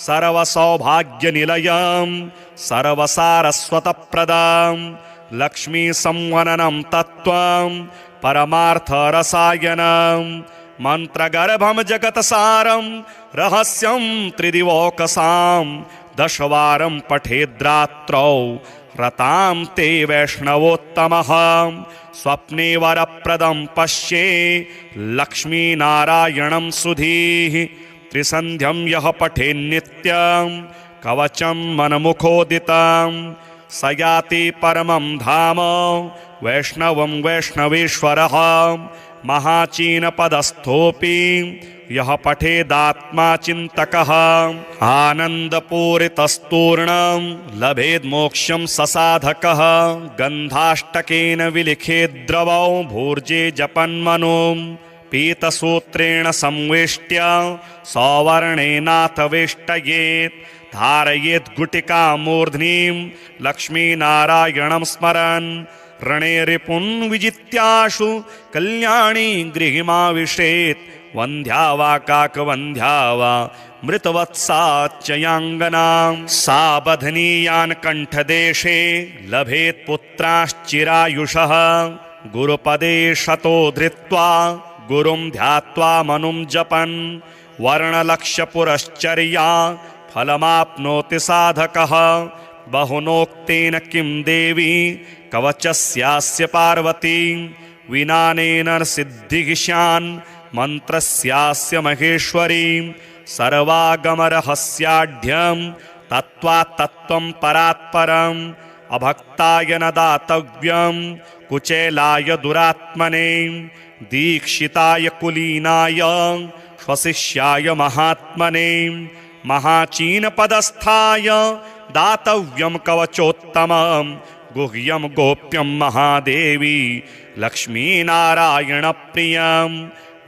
सर्वसौभाग्यनिलयं सर्वसारस्वतप्रदं लक्ष्मीसंवननं तत्त्वं परमार्थरसायनं मंत्रगर्भम जगत्सारं रहस्यं त्रिदिवौकसां दशवारं पठेद्रात्रौ रतां ते वैष्णवोत्तमः स्वप्ने वरप्रदं पश्ये लक्ष्मीनारायणं सुधीः त्रिसन्ध्यं यः पठेन्नित्यं कवचं मनमुखोदितं स याति परमं धाम वैष्णवं वैष्णवेश्वरः महाचीनपदस्थोऽपि यः पठेदात्मा चिन्तकः आनन्दपूरितस्तूर्णं लभेद्मोक्षं ससाधकः गन्धाष्टकेन विलिखेद्द्रवौ भूर्जे जपन्मनो पीतसूत्रेण संवेष्ट्य सौवर्णेनाथ वेष्टयेत् धारयेत् गुटिकां मूर्ध्निं लक्ष्मीनारायणं स्मरन् रणे रिपुन् विजित्याशु कल्याणी गृहिमाविशेत् वन्ध्या वा काकवन्ध्या वा मृतवत्साच्चयाङ्गनां सा बध्नीयान् कण्ठदेशे लभेत् पुत्राश्चिरायुषः गुरुपदे शतो धृत्वा गुरुं ध्यात्वा मनुं जपन् वर्णलक्ष्यपुरश्चर्या फलमाप्नोति साधकः बहुनोक्तेन किं देवी कवचस्यास्य पार्वती विनानेन सिद्धिः स्यान् मन्त्रस्यास्य महेश्वरी सर्वागमरहस्याढ्यं तत्त्वात्तत्त्वं परात्परम् अभक्ताय न दातव्यं कुचेलाय दुरात्मने दीक्षिताय कुलीनाय स्वशिष्याय महात्मने महाचीनपदस्थाय दातव्यं कवचोत्तमं गुह्यं गोप्यं महादेवी लक्ष्मीनारायणप्रियं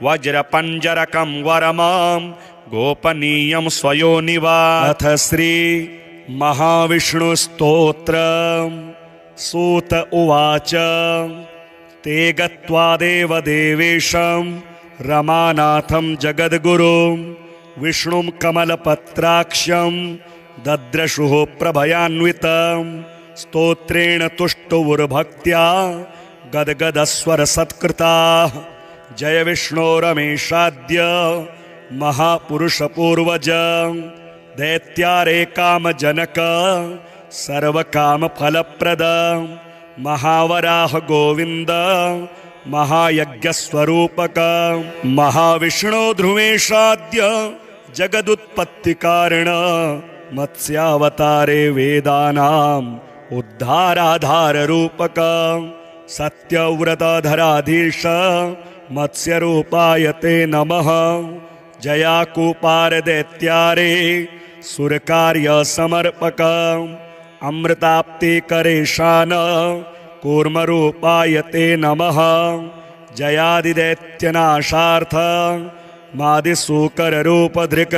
वज्रपञ्जरकं वरमं गोपनीयं स्वयोनिवा। अथ श्री महाविष्णुस्तोत्रम्। सूत उवाच ते गत्वा देवदेवेशं रमानाथं जगद्गुरुं विष्णुं कमलपत्राक्षं दद्रशुः प्रभयान्वितं स्तोत्रेण तुष्टुवुर्भक्त्या गद्गदस्वरसत्कृताः जय विष्णो रमेशाद्य महापुरुषपूर्वज दैत्यारे कामजनक सर्वकामफलप्रद महावराह गोविन्द महायज्ञस्वरूपक महाविष्णो ध्रुवेशाद्य जगदुत्पत्तिकारण मत्स्यावतारे वेदानाम् उद्धाराधाररूपक सत्यव्रतधराधीश मत्स्यरूपाय ते नमः जयाकूपारदैत्यारे सुरकार्यसमर्पक अमृताप्तिकरेशान कूर्मरूपाय ते नमः जयादिदैत्यनाशार्थ मादिसूकररूपधृक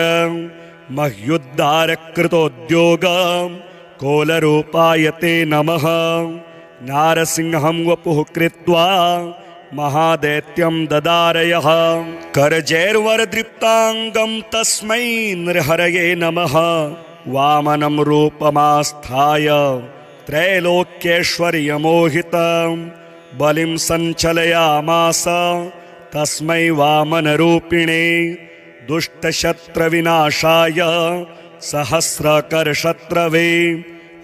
मह्युद्धारकृतोद्योग कोलरूपाय ते नमः नारसिंहं वपुः कृत्वा महादैत्यं ददारयः करजैर्वरदृप्ताङ्गं तस्मै नृहरये नमः वामनं रूपमास्थाय त्रैलोक्यैश्वर्यमोहितं बलिं सञ्चलयामास तस्मै वामनरूपिणे दुष्टशत्रविनाशाय सहस्रकरशत्रवे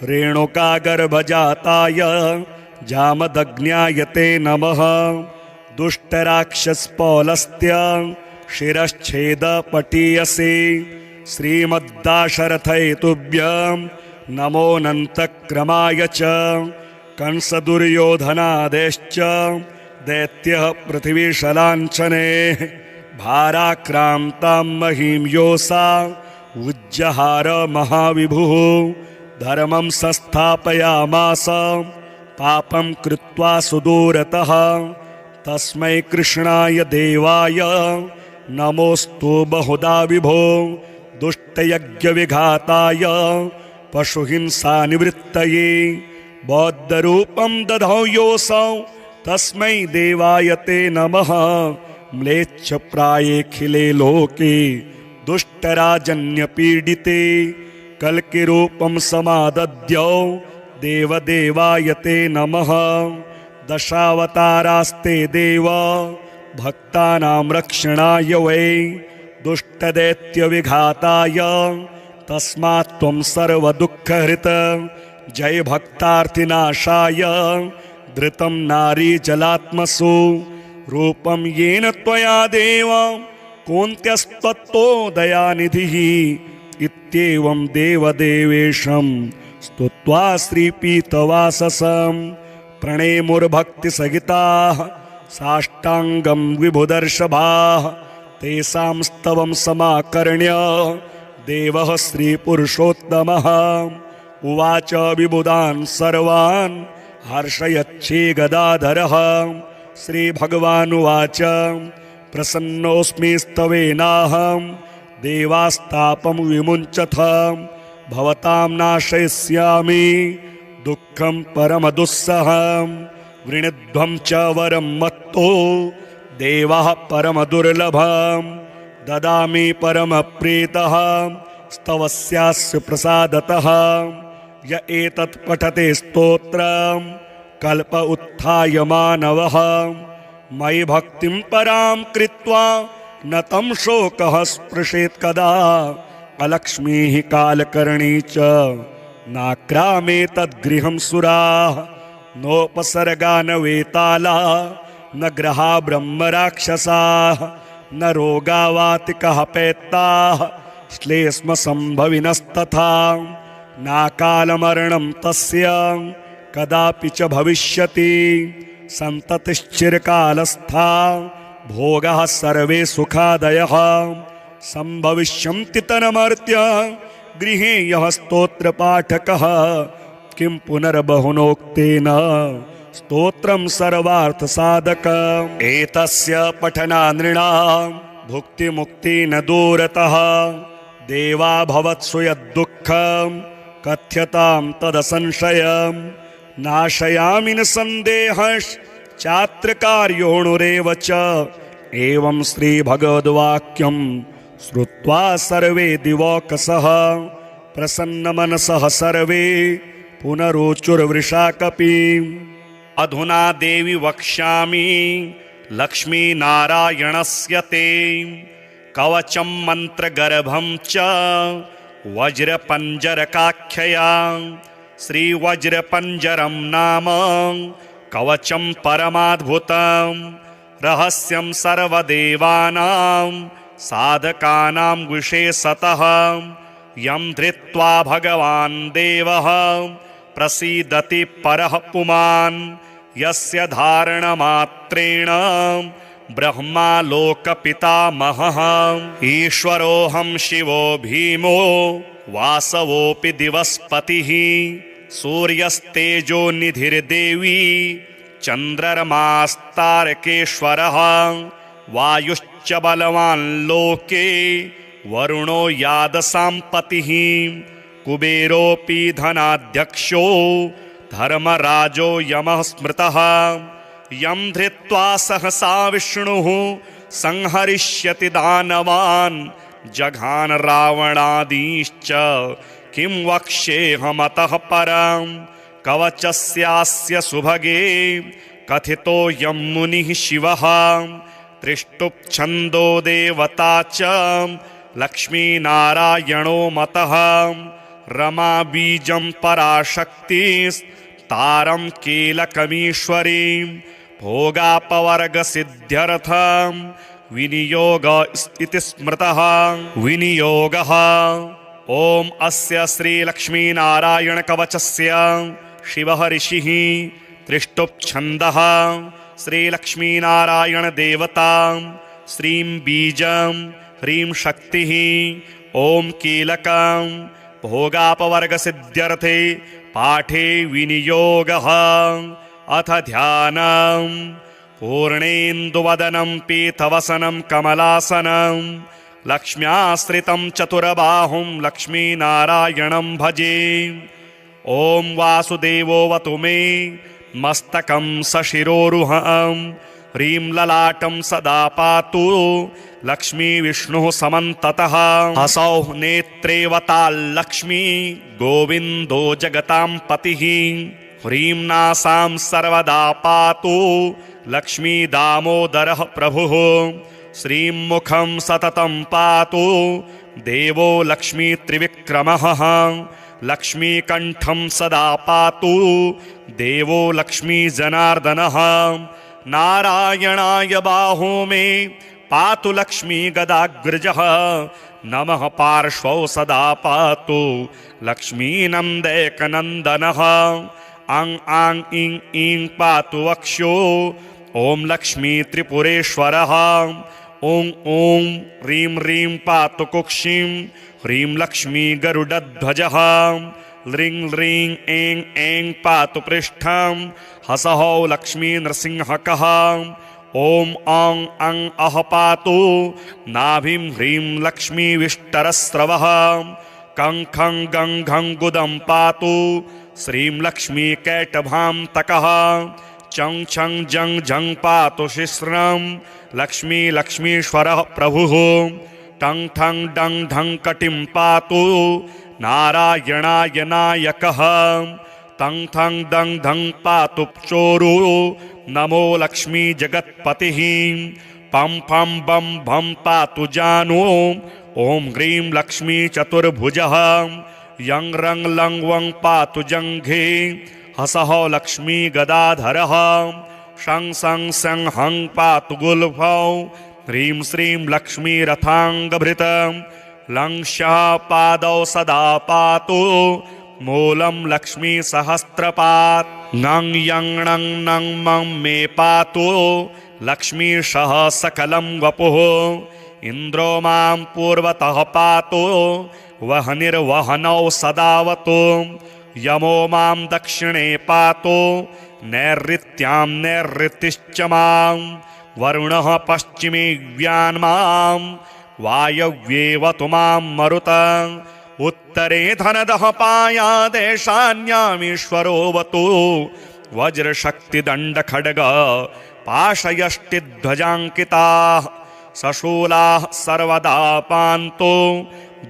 रेणुकागर्भजाताय जामदग्न्याय ते नमः दुष्टराक्षसपौलस्त्य शिरश्छेदपटीयसे श्रीमद्दाशरथैतुभ्यं नमोऽनन्तक्रमाय च कंसदुर्योधनादेश्च दैत्यः पृथिवीशलाञ्छने भाराक्रान्तां महीं योऽसा उज्जहार महाविभुः धर्मं संस्थापयामास पापं कृत्वा सुदूरतः तस्मै कृष्णाय देवाय नमोऽस्तु बहुधा विभो दुष्टयज्ञविघाताय पशुहिंसानिवृत्तये बौद्धरूपं दधौ योऽसौ तस्मै देवाय ते नमः म्लेच्छप्रायेऽखिले लोके दुष्टराजन्यपीडिते कल्किरूपं समादद्यौ देवदेवाय ते नमः दशावतारास्ते देव भक्तानां रक्षणाय वै दुष्टदैत्यविघाताय तस्मात् त्वं सर्वदुःखहृत जय भक्तार्तिनाशाय धृतं नारीजलात्मसु रूपं येन त्वया देव कोऽन्त्यस्त्वत्तो दयानिधिः इत्येवं देवदेवेशं स्तुत्वा श्रीपीतवाससं प्रणेमुर्भक्तिसहिताः साष्टाङ्गं विभुदर्शभाः तेषां स्तवं समाकर्ण्य देवः श्रीपुरुषोत्तमः उवाच विबुधान् सर्वान् हर्षयच्छे गदाधरः श्रीभगवानुवाच प्रसन्नोऽस्मि स्तवेनाहं देवास्तापं विमुञ्चथ भवतां नाशयिष्यामि दुःखं परमदुस्सहं वृणध्वं च वरं मत्तो देवः परमदुर्लभं ददामि परमप्रीतः स्तवस्यास्य प्रसादतः य एतत् पठते स्तोत्रं कल्प उत्थाय मानवः मयि भक्तिं परां कृत्वा न तं शोकः स्पृशेत् कदा अलक्ष्मीः कालकर्णी च नाक्रामे तद्गृहं सुराः नोपसर्गा न वेताला न ग्रहा ब्रह्मराक्षसाः न रोगावातिकः पैत्ताः श्लेष्मसम्भविनस्तथा नाकालमरणं तस्य कदापि च भविष्यति सन्ततिश्चिरकालस्था भोगाः सर्वे सुखादयः सम्भविष्यन्ति तन्मर्त्य गृहे यः स्तोत्रपाठकः किं पुनर्बहुनोक्तेन स्तोत्रं सर्वार्थसाधकम् एतस्य पठनानृणां भुक्तिमुक्ति न दूरतः देवा भवत्सु यद्दुःखं कथ्यतां तदसंशयम् नाशयामि न सन्देहश्चात्रकार्योऽणुरेव च एवं श्रीभगवद्वाक्यं श्रुत्वा सर्वे दिवौकसः प्रसन्नमनसः सर्वे पुनरोचुर्वृषाकपिम् अधुना देवी वक्ष्यामि लक्ष्मीनारायणस्य ते कवचं मन्त्रगर्भं च वज्रपञ्जरकाख्यया श्रीवज्रपञ्जरं नाम कवचं परमाद्भुतं रहस्यं सर्वदेवानां साधकानां विशेषतः यं धृत्वा भगवान् देवः प्रसीदति परः पुमान् यस्य धारणमात्रेण ब्रह्मा लोकपितामहः ईश्वरोऽहं शिवो भीमो वासवोऽपि दिवस्पतिः सूर्यस्तेजो निधिर्देवी चन्द्रमास्तारकेश्वरः वायुश्च बलवान् लोके वरुणो यादसाम्पतिः कुबेरोऽपि धनाध्यक्षो धर्मराजो यमः स्मृतः यं धृत्वा सहसा विष्णुः संहरिष्यति दानवान् जघान रावणादीश्च किं वक्ष्येऽहमतः परं कवचस्यास्य सुभगे कथितो यं मुनिः शिवः त्रिष्टुप्छन्दो देवता च लक्ष्मीनारायणो मतः रमा बीजं पराशक्तिस्तारं कीलकमीश्वरीं भोगापवर्गसिद्ध्यर्थं विनियोग इति स्मृतः विनियोगः ॐ अस्य श्रीलक्ष्मीनारायणकवचस्य शिवः ऋषिः त्रिष्टुप्छन्दः श्रीलक्ष्मीनारायणदेवता श्रीं बीजं ह्रीं शक्तिः ॐ कीलकं भोगापवर्गसिद्ध्यर्थे पाठे विनियोगः अथ ध्यानं पूर्णेन्दुवदनं पीतवसनं कमलासनं लक्ष्म्याश्रितं चतुरबाहुं लक्ष्मीनारायणं भजे ॐ वासुदेवोऽवतु मे मस्तकं सशिरोरुहं ह्रीं ललाटं सदा पातु लक्ष्मी विष्णुः समन्ततः हसौ नेत्रेवताल्लक्ष्मी गोविन्दो जगतां पतिः ह्रीं नासां सर्वदा पातु लक्ष्मी दामोदरः प्रभुः श्रीमुखं सततं पातु देवो लक्ष्मी त्रिविक्रमः लक्ष्मीकण्ठं सदा पातु देवो लक्ष्मी जनार्दनः नारायणाय बाहो मे पातु लक्ष्मी गदाग्रजः नमः पार्श्वौ सदा पातु लक्ष्मी नन्दैकनन्दनः आं आं इं ईं पातु वक्ष्यो ॐ लक्ष्मी त्रिपुरेश्वरः ॐ ॐ ह्रीं ह्रीं पातु कुक्षिं ह्रीं लक्ष्मी गरुडध्वजः ह्रीं ह्रीं ऐं ऐं पातु पृष्ठं हसहौ लक्ष्मी नृसिंहकः ॐ औं अं अः पातु नाभिं ह्रीं लक्ष्मी विष्टरस्रवः कं खं गं घं गुदं पातु श्रीं लक्ष्मी कैटभान्तकः चं छं जं झं पातु शिश्रं लक्ष्मी लक्ष्मीश्वरः प्रभुः टं ठं डं ढं कटिं पातु नारायणाय नायकः तं थं दं धं पातु चोरु नमो लक्ष्मी जगत्पतिः पं फं बं भं पातु जानु ॐ ह्रीं लक्ष्मी चतुर्भुजः यं रं लं वं पातु जङ्घे हसः लक्ष्मी गदाधरः शं सं सं हं पातु गुल्फौ ह्रीं श्रीं लक्ष्मी रथाङ्गभृतं लं शः पादौ सदा पातु मूलं लक्ष्मी सहस्रपात् ङं यं णं नं मं मे पातु लक्ष्मी शः सकलं वपुः इन्द्रो मां पूर्वतः पातु वह्निर्वहनौ सदावतु यमो मां दक्षिणे पातु नैऋत्यां नैऋतिश्च मां वरुणः पश्चिमे व्यान्मां वायव्येवतु मां मरुत उत्तरे धनदः पायादेशान्यामीश्वरोऽवतु वज्रशक्तिदण्डखड्ग पाशयष्टिध्वजाङ्किताः सशूलाः सर्वदा पान्तु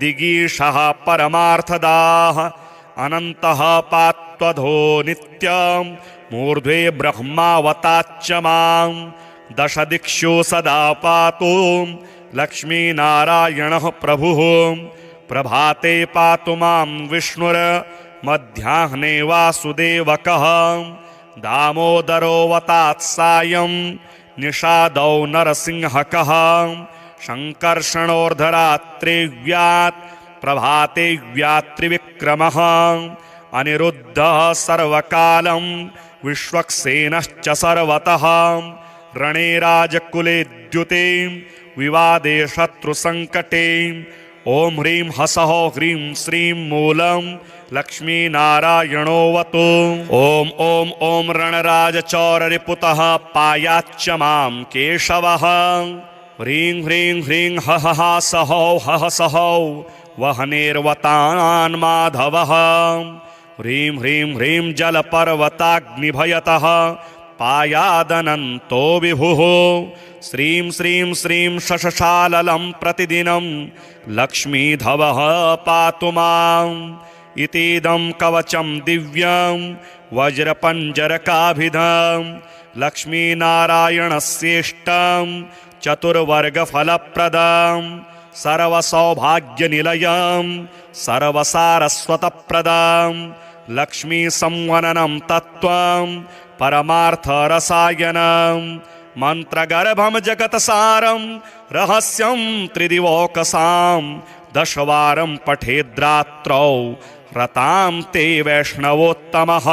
दिगीषः परमार्थदाः अनन्तः पात्वधो नित्यं मूर्ध्वे ब्रह्मावताच्च मां दशदिक्षु सदा पातु लक्ष्मीनारायणः प्रभुः प्रभाते पातु मां विष्णुर्मध्याह्ने वासुदेवकः दामोदरोऽवतात् सायं निषादौ नरसिंहकः शङ्कर्षणोर्धरात्रिव्यात् प्रभाते व्यात्रिविक्रमः अनिरुद्धः सर्वकालं विश्वक्सेनश्च सर्वतः रणे राजकुले द्युते विवादे शत्रुसङ्कटे ॐ ह्रीं हसः ह्रीं श्रीं मूलं लक्ष्मीनारायणोऽवतु ॐ ॐ ॐ रणराजचौररिपुतः पायाच्च मां केशवः ह्रीं ह्रीं ह्रीं हः सहौ हः सहौ वह्निर्वतान् माधवः ह्रीं ह्रीं ह्रीं जलपर्वताग्निभयतः पायादनन्तो विभुः श्रीं श्रीं श्रीं शशशाललं प्रतिदिनं लक्ष्मीधवः पातु माम् इतीदं कवचं दिव्यं वज्रपञ्जरकाभिधं लक्ष्मीनारायणस्येष्टं चतुर्वर्गफलप्रदं सर्वसौभाग्यनिलयं सर्वसारस्वतप्रदं लक्ष्मीसंवननं तत्त्वं परमार्थरसायनं मन्त्रगर्भं जगत्सारं रहस्यं त्रिदिवोकसां दशवारं पठेद्रात्रौ रतां ते वैष्णवोत्तमः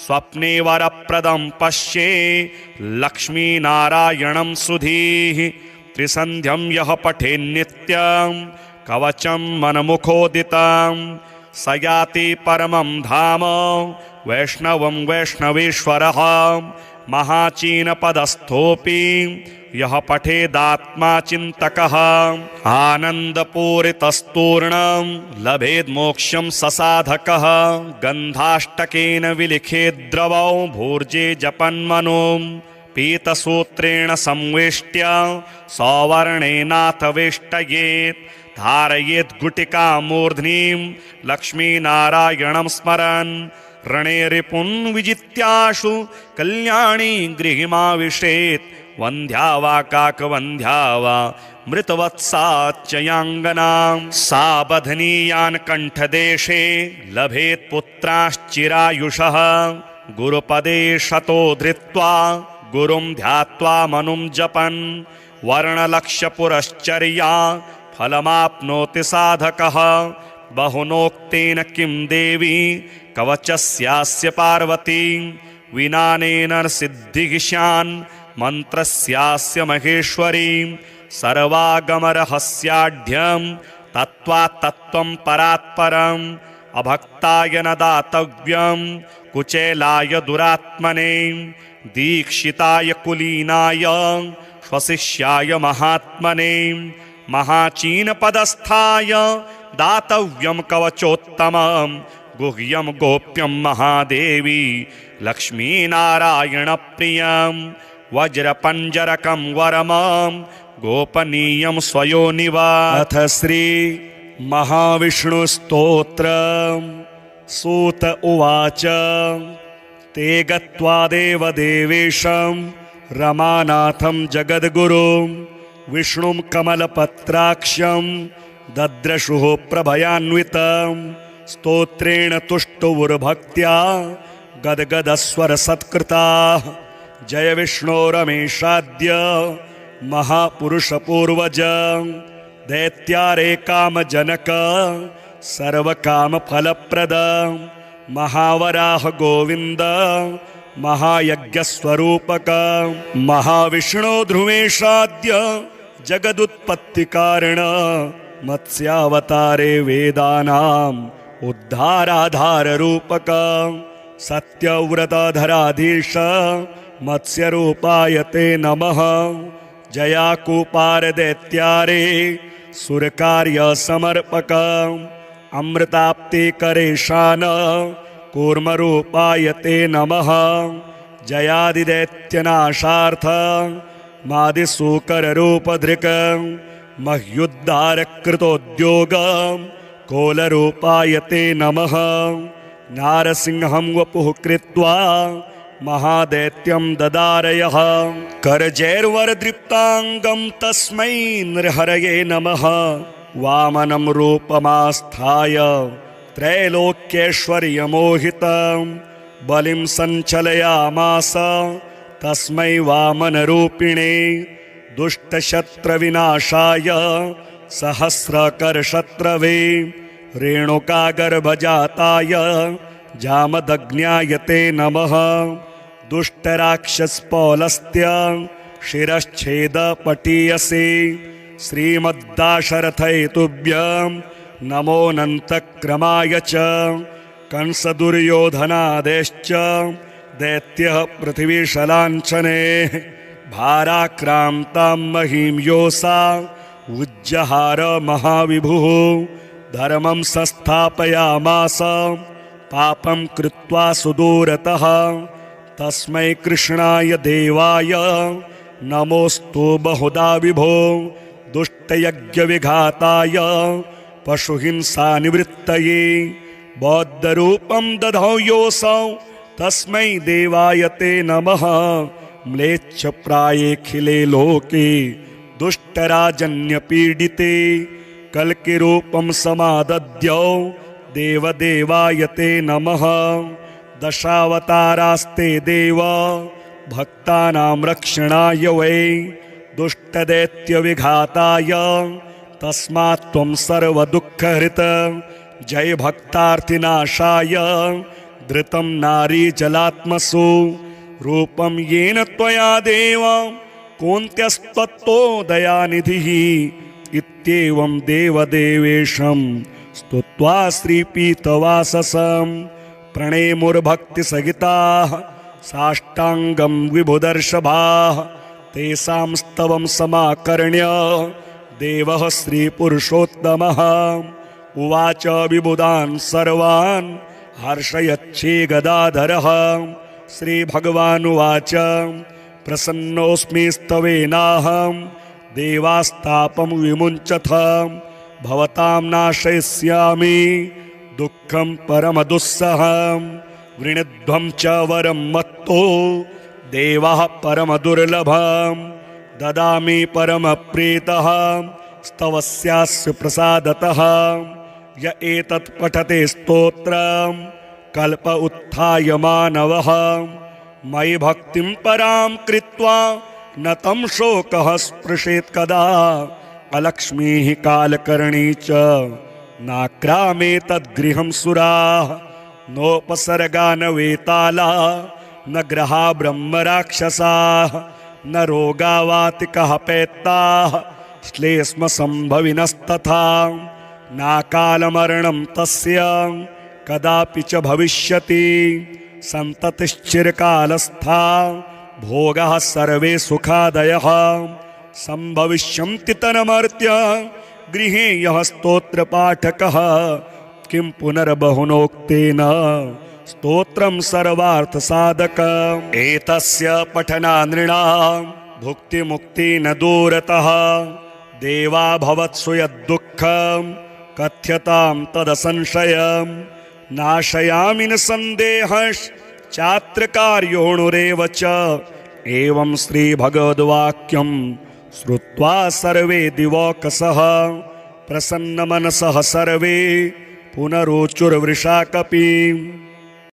स्वप्ने वरप्रदं पश्ये लक्ष्मीनारायणं सुधीः त्रिसन्ध्यं यः पठेन्नित्यं कवचं मनमुखोदितं स याति परमं धाम वैष्णवं वैष्णवेश्वरः महाचीनपदस्थोऽपि यः पठेदात्मा चिन्तकः आनन्दपूरितस्तूर्णं लभेद्मोक्षं ससाधकः गन्धाष्टकेन विलिखेद्द्रवौ भूर्जे जपन्मनुं पीतसूत्रेण संवेष्ट्य सौवर्णेनाथ वेष्टयेत् धारयेत् गुटिकां मूर्ध्निं लक्ष्मीनारायणं स्मरन् रणे रिपुन् विजित्याशु कल्याणी गृहिमाविशेत् वन्ध्या वा काकवन्ध्या वा मृतवत्साच्चयाङ्गनां सा बध्नीयान् कण्ठदेशे लभेत् पुत्राश्चिरायुषः गुरुपदे शतो धृत्वा गुरुं ध्यात्वा मनुं जपन् वर्णलक्ष्यपुरश्चर्या फलमाप्नोति साधकः बहुनोक्तेन किं देवी कवचस्यास्य पार्वती विनानेन सिद्धिः स्यान् मन्त्रस्यास्य महेश्वरी सर्वागमरहस्याढ्यं तत्त्वात्तत्त्वं परात्परम् अभक्ताय न दातव्यं कुचेलाय दुरात्मने दीक्षिताय कुलीनाय स्वशिष्याय महात्मने महाचीनपदस्थाय दातव्यं कवचोत्तमं गुह्यं गोप्यं महादेवी लक्ष्मीनारायणप्रियं वज्रपञ्जरकं वरमं गोपनीयं स्वयोनिवा। अथ श्री महाविष्णुस्तोत्रम्। सूत उवाच ते गत्वा देवदेवेशं रमानाथं जगद्गुरुं विष्णुं कमलपत्राक्षं दद्रशुः प्रभयान्वितं स्तोत्रेण तुष्टुवुर्भक्त्या गद्गदस्वरसत्कृताः जय विष्णो रमेशाद्य महापुरुषपूर्वज दैत्यारे कामजनक सर्वकामफलप्रद महावराह गोविन्द महायज्ञस्वरूपक महाविष्णो ध्रुवेशाद्य जगदुत्पत्तिकारण मत्स्यावतारे वेदानाम् उद्धाराधाररूपक सत्यव्रतधराधीश मत्स्यरूपाय ते नमः जयाकूपारदैत्यारे सुरकार्यसमर्पक अमृताप्तिकरेशान कूर्मरूपाय ते नमः जयादिदैत्यनाशार्थ मादिसूकररूपधृक मह्युद्धारकृतोद्योग कोलरूपाय ते नमः नारसिंहं वपुः कृत्वा महादैत्यं ददारयः करजैर्वरदृप्ताङ्गं तस्मै नृहरये नमः वामनं रूपमास्थाय त्रैलोक्यैश्वर्यमोहितं बलिं सञ्चलयामास तस्मै वामनरूपिणे दुष्टशत्रविनाशाय सहस्रकरशत्रवे रेणुकागर्भजाताय जामदग्न्याय ते नमः दुष्टराक्षसपौलस्त्य शिरश्छेदपटीयसे श्रीमद्दाशरथैतुभ्यं नमोऽनन्तक्रमाय च कंसदुर्योधनादेश्च दैत्यः पृथिवीशलाञ्छने भाराक्रान्तां महीं योऽसा उज्जहार महाविभुः धर्मं संस्थापयामास पापं कृत्वा सुदूरतः तस्मै कृष्णाय देवाय नमोऽस्तु बहुधा विभो दुष्टयज्ञविघाताय पशुहिंसानिवृत्तये बौद्धरूपं दधौ योऽसौ तस्मै देवाय ते नमः म्लेच्छप्रायेऽखिले लोके दुष्टराजन्यपीडिते कल्किरूपं समादद्यौ देवदेवाय ते नमः दशावतारास्ते देव भक्तानां रक्षणाय वै दुष्टदैत्यविघाताय तस्मात् त्वं सर्वदुःखहृत जय भक्तार्तिनाशाय धृतं नारीजलात्मसु रूपं येन त्वया देव कोऽन्त्यस्त्वत्तो दयानिधिः इत्येवं देवदेवेशं स्तुत्वा श्रीपीतवाससं प्रणेमुर्भक्तिसहिताः साष्टाङ्गं विभुदर्शभाः तेषां स्तवं समाकर्ण्य देवः श्रीपुरुषोत्तमः उवाच विबुधान् सर्वान् हर्षयच्छे गदाधरः श्रीभगवानुवाच प्रसन्नोऽस्मि स्तवेनाहं देवास्तापं विमुञ्चथ भवतां नाशयिष्यामि दुःखं परमदुस्सहं वृणध्वं च वरं मत्तो देवः परमदुर्लभं ददामि परमप्रीतः स्तवस्यास्य प्रसादतः य एतत् पठते स्तोत्रं कल्प उत्थाय मानवः मयि भक्तिं परां कृत्वा न तं शोकः स्पृशेत् कदा अलक्ष्मीः कालकर्णी च नाक्रामे तद्गृहं सुराः नोपसर्गा न वेताला न ग्रहा ब्रह्मराक्षसाः न रोगावातिकः पैत्ताः श्लेष्मसम्भविनस्तथा नाकालमरणं तस्य कदापि च भविष्यति सन्ततिश्चिरकालस्था भोगाः सर्वे सुखादयः सम्भविष्यन्ति तन्मर्त्य गृहे यः स्तोत्रपाठकः किं पुनर्बहुनोक्तेन स्तोत्रं सर्वार्थसाधकम् एतस्य पठनानृणां भुक्तिमुक्ति न दूरतः देवा भवत्सु यद्दुःखं कथ्यतां तदसंशयं नाशयामि न सन्देहश्चात्र कार्योऽणुरेव च एवं श्रीभगवद्वाक्यं श्रुत्वा सर्वे दिवौकसः प्रसन्नमनसः सर्वे पुनरोचुर्वृषा कपिम्।